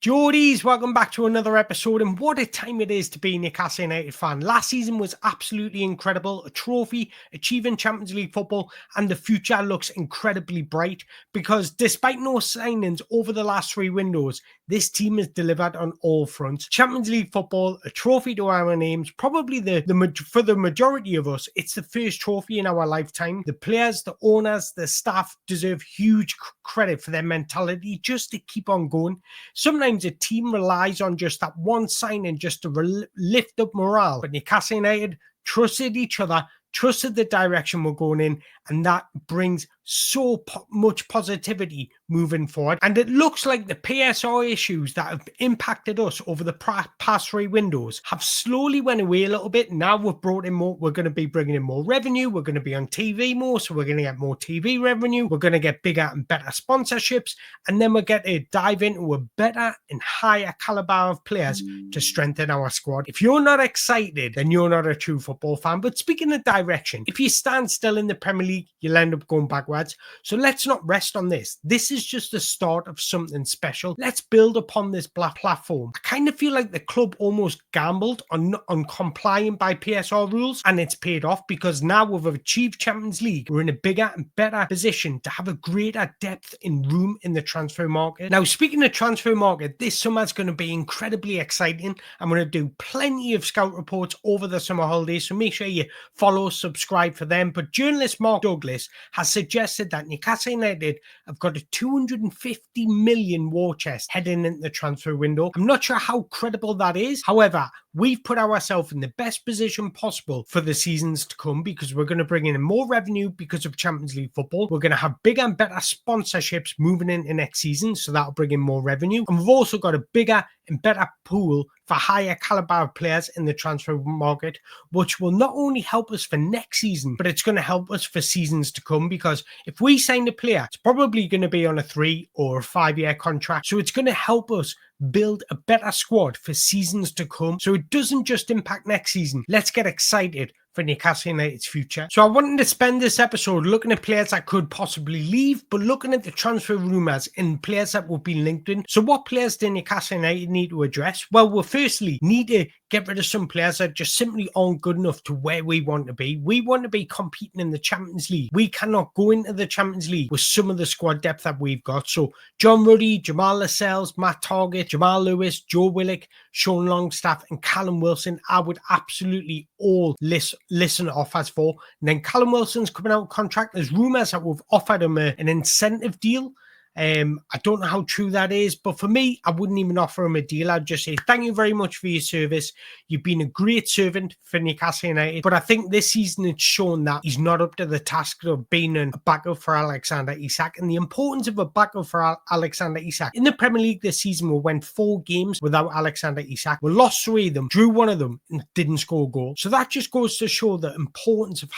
Geordies, welcome back to another episode, and what a time it is to be a Newcastle United fan. Last season was absolutely incredible, a trophy, achieving Champions League football, and the future looks incredibly bright because despite no signings over the last three windows, this team has delivered on all fronts. Champions League football, a trophy to our names, probably for the majority of us, it's the first trophy in our lifetime. The players, the owners, the staff deserve huge credit for their mentality just to keep on going. Sometimes a team relies on just that one signing just to lift up morale. But Newcastle United trusted each other, trusted the direction we're going in, and that brings so much positivity moving forward. And it looks like the PSR issues that have impacted us over the past three windows have slowly went away a little bit. Now we've brought in more, we're going to be bringing in more revenue. We're going to be on TV more, so we're going to get more TV revenue. We're going to get bigger and better sponsorships. And then we're going to dive into a better and higher caliber of players to strengthen our squad. If you're not excited, then you're not a true football fan. But speaking of direction, if you stand still in the Premier League, you'll end up going backwards. So let's not rest on this. This is just the start of something special. Let's build upon this platform. I kind of feel like the club almost gambled on complying by PSR rules, and it's paid off because now we've achieved Champions League. We're in a bigger and better position to have a greater depth in room in the transfer market. Now, speaking of transfer market, this summer is going to be incredibly exciting. I'm going to do plenty of scout reports over the summer holidays, so make sure you follow, subscribe for them. But journalist Mark Douglas has suggested that Newcastle United have got a 250 million war chest heading into the transfer window. I'm not sure how credible that is. However, we've put ourselves in the best position possible for the seasons to come because we're going to bring in more revenue because of Champions League football. We're going to have bigger and better sponsorships moving into next season, so that'll bring in more revenue. And we've also got a bigger and better pool for higher caliber players in the transfer market, which will not only help us for next season, but it's going to help us for seasons to come, because if we sign a player, it's probably going to be on a 3 or 5 year contract. So it's going to help us build a better squad for seasons to come. So it doesn't just impact next season. Let's get excited for Newcastle United's future. So I wanted to spend this episode looking at players that could possibly leave, but looking at the transfer rumours and players that will be linked in. So what players do Newcastle United need to address? Well, we'll firstly need to get rid of some players that just simply aren't good enough to where we want to be. We want to be competing in the Champions League. We cannot go into the Champions League with some of the squad depth that we've got. So John Ruddy, Jamal Lascelles, Matt Targett, Jamal Lewis, Joe Willock, Sean Longstaff, and Callum Wilson, I would absolutely all listen to offers for. And then Callum Wilson's coming out of contract. There's rumours that we've offered him an incentive deal. I don't know how true that is, but for me, I wouldn't even offer him a deal. I'd just say thank you very much for your service. You've been a great servant for Newcastle United, but I think this season it's shown that he's not up to the task of being a backup for Alexander Isak, and the importance of a backup for Alexander Isak. In the Premier League this season, we went 4 games without Alexander Isak. We lost 3 of them, drew 1 of them, and didn't score a goal. So that just goes to show the importance of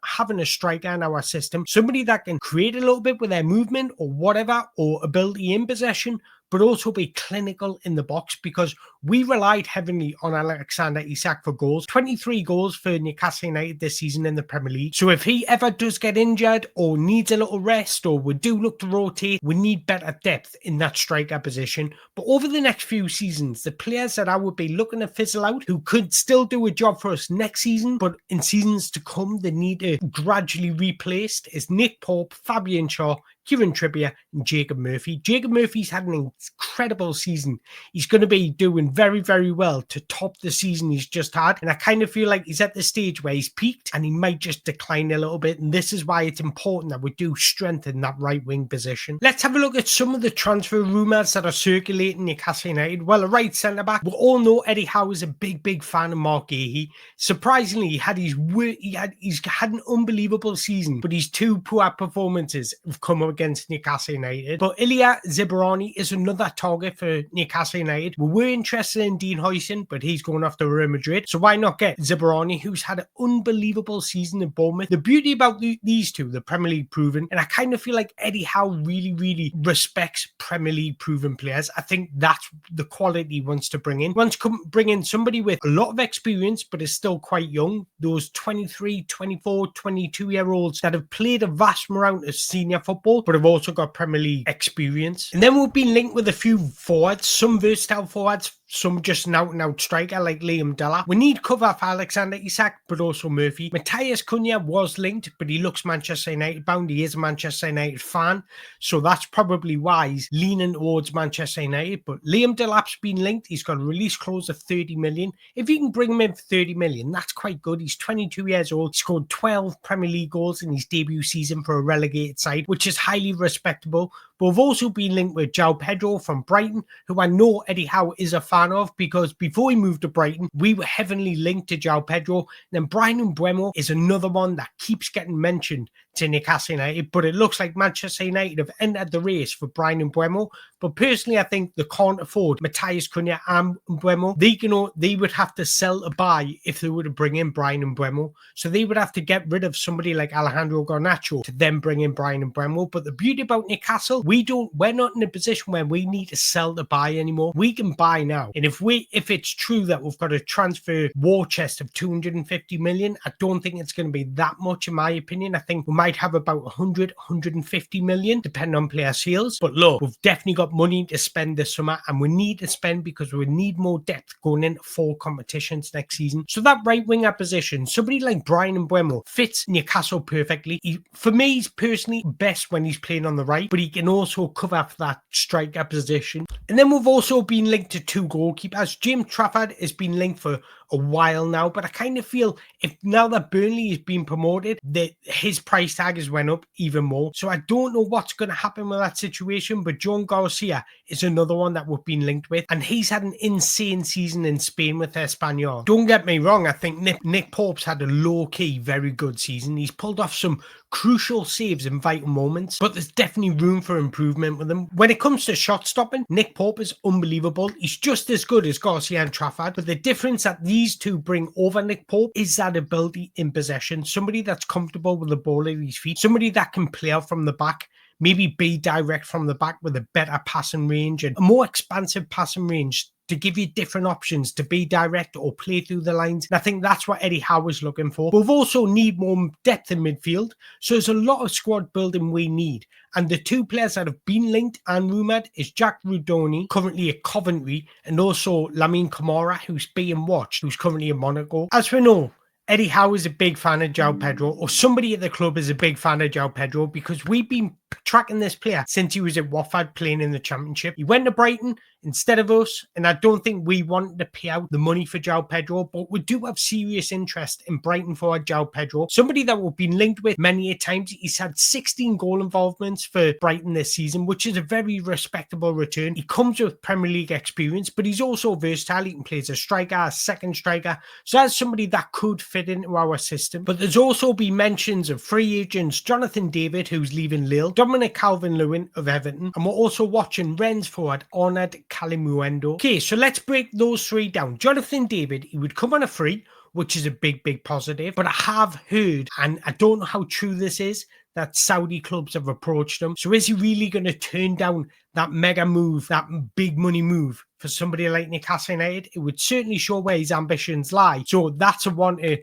having a striker in our system, somebody that can create a little bit with their movement or whatever, or ability in possession, but also be clinical in the box, because we relied heavily on Alexander Isak for goals. 23 goals for Newcastle United this season in the Premier League. So if he ever does get injured or needs a little rest, or we do look to rotate, we need better depth in that striker position. But over the next few seasons, the players that I would be looking to fizzle out, who could still do a job for us next season, but in seasons to come, they need to gradually replaced, is Nick Pope, Fabian Shaw, Kieran Trippier, and Jacob Murphy. Jacob Murphy's had an incredible season. He's going to be doing very, very well to top the season he's just had. And I kind of feel like he's at the stage where he's peaked and he might just decline a little bit. And this is why it's important that we do strengthen that right wing position. Let's have a look at some of the transfer rumours that are circulating Newcastle United. Well, a right centre back. We all know Eddie Howe is a big fan of Mark Gahey. Surprisingly, he's had an unbelievable season, but his 2 poor performances have come up against Newcastle United. But Ilya Zibarani is another target for Newcastle United. We were interested in Dean Huijsen, but he's going off to Real Madrid. So why not get Zibarani, who's had an unbelievable season in Bournemouth? The beauty about these two, the Premier League proven, and I kind of feel like Eddie Howe really respects Premier League proven players. I think that's the quality he wants to bring in. He wants to bring in somebody with a lot of experience, but is still quite young. Those 23, 24, 22-year-olds that have played a vast amount of senior football, versatile, but have also got Premier League experience. And then we've been linked with a few forwards, some versatile forwards, some just an out-and-out striker like Delap. We need cover for Alexander Isak, but also Murphy. Matthias Cunha was linked, but he looks Manchester United bound. He is a Manchester United fan, so that's probably why he's leaning towards Manchester United. But Delap's been linked. He's got a release clause of 30 million. If you can bring him in for 30 million, that's quite good. He's 22 years old. He scored 12 Premier League goals in his debut season for a relegated side, which is highly respectable. But we've also been linked with Joao Pedro from Brighton, who I know Eddie Howe is a fan of, because before he moved to Brighton, we were heavily linked to Joao Pedro. And then Bryan Mbeumo is another one that keeps getting mentioned to Newcastle United, but it looks like Manchester United have entered the race for Bryan Mbeumo. But personally, I think they can't afford Matthias Cunha and Mbeumo. They would have to sell to buy if they were to bring in Bryan Mbeumo. So they would have to get rid of somebody like Alejandro Garnacho to then bring in Bryan Mbeumo. But the beauty about Newcastle, we're not in a position where we need to sell to buy anymore. We can buy now. And if it's true that we've got a transfer war chest of 250 million, I don't think it's going to be that much, in my opinion. I think we might have about 100, 150 million, depending on player sales. But look, we've definitely got money to spend this summer, and we need to spend because we need more depth going into 4 competitions next season. So that right winger position, somebody like Bryan Mbeumo fits Newcastle perfectly. For me, he's personally best when he's playing on the right, but he can also cover for that striker position. And then we've also been linked to 2 goalkeepers. James Trafford has been linked for a while now, but I kind of feel if now that Burnley has been promoted, that his price tag has went up even more. So I don't know what's going to happen with that situation, but John Garcia is another one that we've been linked with, and he's had an insane season in Spain with Espanyol. Don't get me wrong, I think Nick Pope's had a low-key, very good season. He's pulled off some crucial saves in vital moments, but there's definitely room for improvement with him. When it comes to shot stopping, Nick Pope is unbelievable. He's just as good as Garcia and Trafford, but the difference that these two bring over Nick Pope is that ability in possession. Somebody that's comfortable with the ball at his feet, somebody that can play out from the back, maybe be direct from the back with a better passing range and a more expansive passing range to give you different options to be direct or play through the lines. And I think that's what Eddie Howe is looking for. We've also need more depth in midfield. So there's a lot of squad building we need. And the 2 players that have been linked and rumoured is Jack Rudoni, currently at Coventry, and also Lamine Camara, who's being watched, who's currently in Monaco. As we know, Eddie Howe is a big fan of Joao Pedro, or somebody at the club is a big fan of Joao Pedro, because we've been tracking this player since he was at Watford playing in the Championship. He went to Brighton instead of us, and I don't think we wanted to pay out the money for Joao Pedro, but we do have serious interest in Brighton for Joao Pedro, somebody that we've been linked with many a times. He's had 16 goal involvements for Brighton this season, which is a very respectable return. He comes with Premier League experience, but he's also versatile. He can play as a striker, a second striker, so that's somebody that could fit into our system. But there's also been mentions of free agents Jonathan David, who's leaving Lille, Dominic Calvert-Lewin of Everton, and we're also watching Rennes forward Arnaud Kalimuendo. Okay, so let's break those 3 down. Jonathan David, he would come on a free, which is a big positive, but I have heard, and I don't know how true this is, that Saudi clubs have approached him. So is he really going to turn down that mega move, that big money move for somebody like Newcastle United? It would certainly show where his ambitions lie. So that's a one to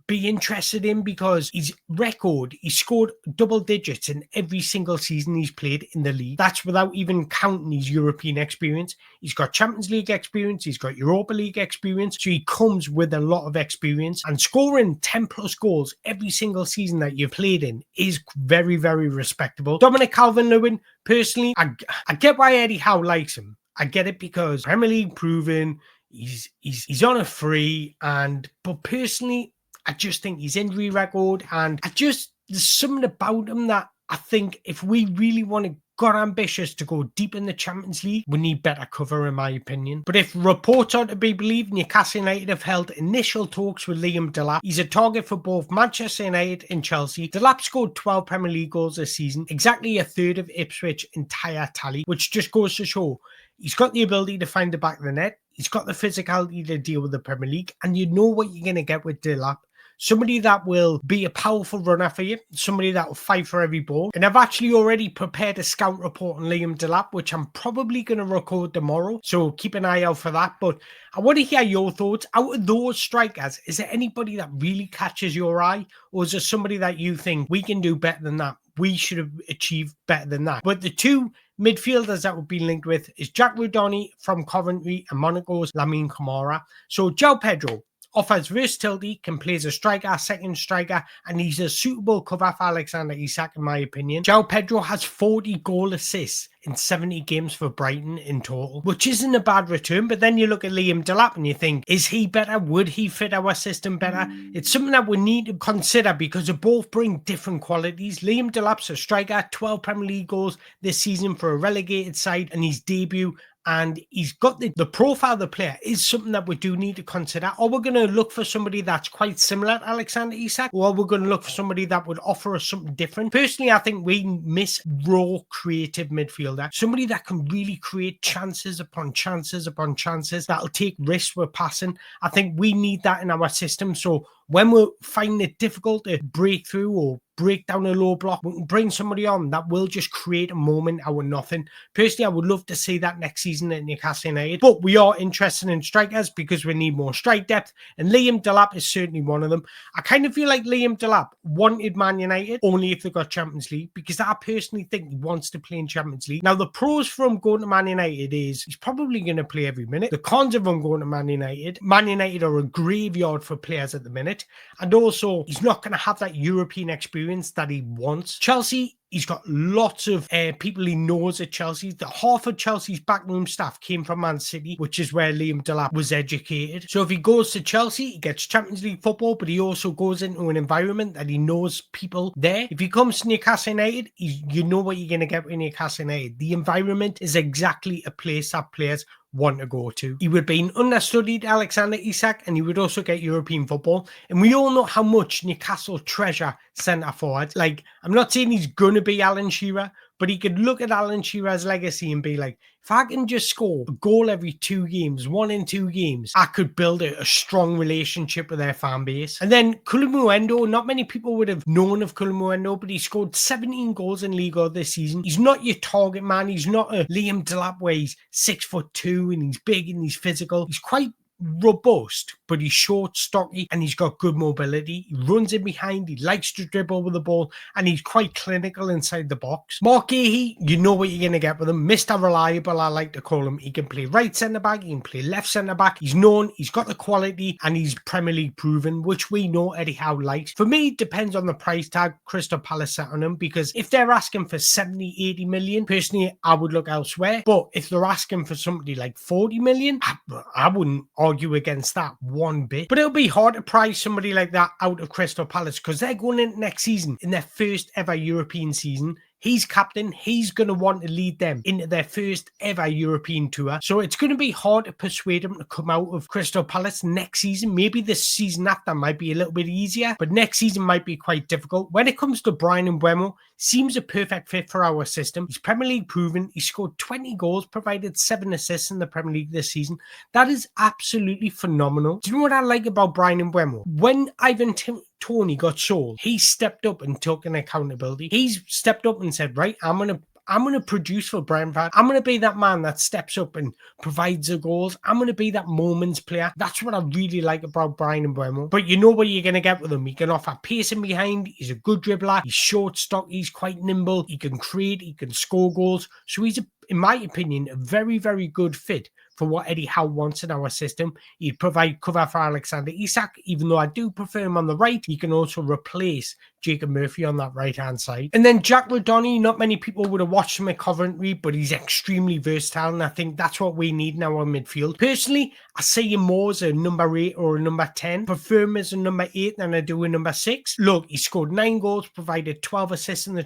be interested in, because his record, he scored double digits in every single season he's played in the league. That's without even counting his European experience. He's got Champions League experience, he's got Europa League experience, so he comes with a lot of experience, and scoring 10 plus goals every single season that you've played in is very Premier League proven, he's on a free, but personally, I just think his injury record, and there's something about him that I think if we really want to got ambitious to go deep in the Champions League, we need better cover, in my opinion. But if reports are to be believed, Newcastle United have held initial talks with Delap. He's a target for both Manchester United and Chelsea. Delap scored 12 Premier League goals this season, exactly a third of Ipswich's entire tally, which just goes to show he's got the ability to find the back of the net. He's got the physicality to deal with the Premier League, and you know what you're going to get with Delap. somebody that will be a powerful runner for you, somebody that will fight for every ball. And I've actually already prepared a scout report on Liam Delap, which I'm probably going to record tomorrow. So keep an eye out for that. But I want to hear your thoughts. Out of those strikers, is there anybody that really catches your eye? Or is there somebody that you think we can do better than that? We should have achieved better than that. But the two midfielders that would be linked with is Jack Rudoni from Coventry and Monaco's Lamine Camara. So Joao Pedro offers versatility, can play as a striker, second striker, and he's a suitable cover for Alexander Isak, in my opinion. Joao Pedro has 40 goal assists in 70 games for Brighton in total, which isn't a bad return. But then you look at Liam Delap and you think, is he better? Would he fit our system better? It's something that we need to consider because they both bring different qualities. Liam Delap's a striker, 12 Premier League goals this season for a relegated side, and his debut. And he's got the profile of the player is something that we do need to consider. Or we're going to look for somebody that's quite similar to Alexander Isak, or we're going to look for somebody that would offer us something different. Personally, I think we miss raw, creative midfielder. Somebody that can really create chances upon chances upon chances, that'll take risks with passing. I think we need that in our system. So when we're finding it difficult to break through or break down a low block, we can bring somebody on that will just create a moment out of nothing. Personally, I would love to see that next season at Newcastle United, but we are interested in strikers because we need more strike depth, and Liam Delap is certainly one of them. I kind of feel like Liam Delap wanted Man United only if they got Champions League, because I personally think he wants to play in Champions League. Now, the pros from going to Man United is he's probably going to play every minute. The cons of him going to Man United are a graveyard for players at the minute, and also he's not going to have that European experience that he wants. Chelsea, he's got lots of people he knows at Chelsea. The half of Chelsea's backroom staff came from Man City, which is where Liam Delap was educated. So if he goes to Chelsea, he gets Champions League football, but he also goes into an environment that he knows people there. If he comes to Newcastle United, you know what you're going to get with Newcastle United. The environment is exactly a place that players want to go to. He would be an understudied Alexander Isak, and he would also get European football. And we all know how much Newcastle treasure centre forward. Like, I'm not saying he's going to be Alan Shearer, but he could look at Alan Shearer's legacy and be like, if I can just score a goal every 2 games, 1 in 2 games, I could build a strong relationship with their fan base. And then Kulumuendo, not many people would have known of Kulumuendo, but he scored 17 goals in Liga this season. He's not your target man. He's not a Liam Delap where he's 6'2" and he's big and he's physical. He's quite robust, but he's short, stocky, and he's got good mobility. He runs in behind, he likes to dribble with the ball, and he's quite clinical inside the box. Mark Gahey, you know what you're going to get with him. Mr. Reliable, I like to call him. He can play right centre-back, he can play left centre-back. He's known, he's got the quality, and he's Premier League proven, which we know Eddie Howe likes. For me, it depends on the price tag Crystal Palace set on him, because if they're asking for 70, 80 million, personally, I would look elsewhere. But if they're asking for somebody like 40 million, I wouldn't argue against that one bit. But it'll be hard to price somebody like that out of Crystal Palace because they're going in next season in their first ever European season. He's captain. He's going to want to lead them into their first ever European tour. So it's going to be hard to persuade him to come out of Crystal Palace next season. Maybe this season after might be a little bit easier, but next season might be quite difficult. When it comes to Bryan Mbeumo, seems a perfect fit for our system. He's Premier League proven. He scored 20 goals, provided 7 assists in the Premier League this season. That is absolutely phenomenal. Do you know what I like about Bryan Mbeumo? When Ivan Toney got sold, he stepped up and took an accountability. He's stepped up and said, right, I'm going to produce for Brentford. I'm going to be that man that steps up and provides the goals. I'm going to be that moments player. That's what I really like about Bryan Mbeumo. But you know what you're going to get with him. He can offer pacing behind. He's a good dribbler. He's short, stock. He's quite nimble. He can create. He can score goals. So he's, in my opinion, a very, very good fit for what Eddie Howe wants in our system. He'd provide cover for Alexander Isak. Even though I do prefer him on the right, he can also replace Jacob Murphy on that right-hand side. And then Jack Rudoni, not many people would have watched him at Coventry, but he's extremely versatile, and I think that's what we need in our midfield. Personally, I see him more as a number 8 or a number 10. Prefer him as a number 8 than I do a number 6. Look, he scored 9 goals, provided 12 assists in the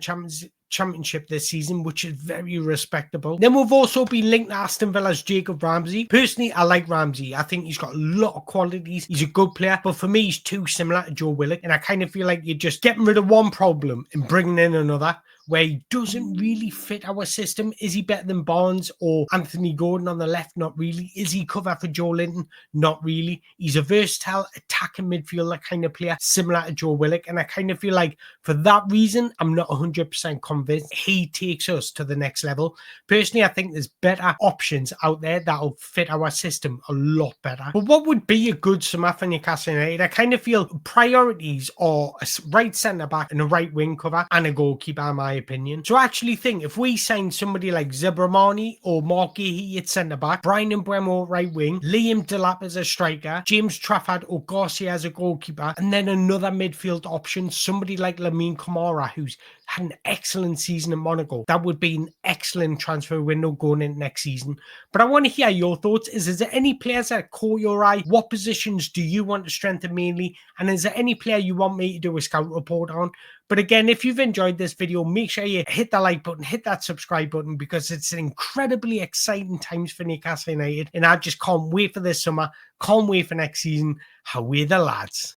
Championship this season, which is very respectable. Then we've also been linked to Aston Villa's Jacob Ramsey. Personally, I like Ramsey. I think he's got a lot of qualities. He's a good player, but for me, he's too similar to Joe Willock, and I kind of feel like you're just getting rid of one problem and bringing in another. where he doesn't really fit our system. Is he better than Barnes or Anthony Gordon on the left? Not really. Is he cover for Joe Linton? Not really. He's a versatile attacking midfielder kind of player, similar to Joe Willock. And I kind of feel like for that reason, I'm not 100% convinced he takes us to the next level. Personally, I think there's better options out there that'll fit our system a lot better. But what would be a good summer for Newcastle United? I kind of feel priorities are a right centre back and a right wing cover and a goalkeeper, in my opinion. So I actually think if we sign somebody like Zebramani or Mark Gahey at centre back, Bryan and Mbeumo right wing, Liam Delap as a striker, James Trafford or Garcia as a goalkeeper, and then another midfield option, somebody like Lamine Camara, who's had an excellent season in Monaco. That would be an excellent transfer window going into next season. But I want to hear your thoughts. Is there any players that caught your eye? What positions do you want to strengthen mainly? And is there any player you want me to do a scout report on? But again, if you've enjoyed this video, make sure you hit the like button, hit that subscribe button, because it's incredibly exciting times for Newcastle United. And I just can't wait for this summer. Can't wait for next season. Away the lads.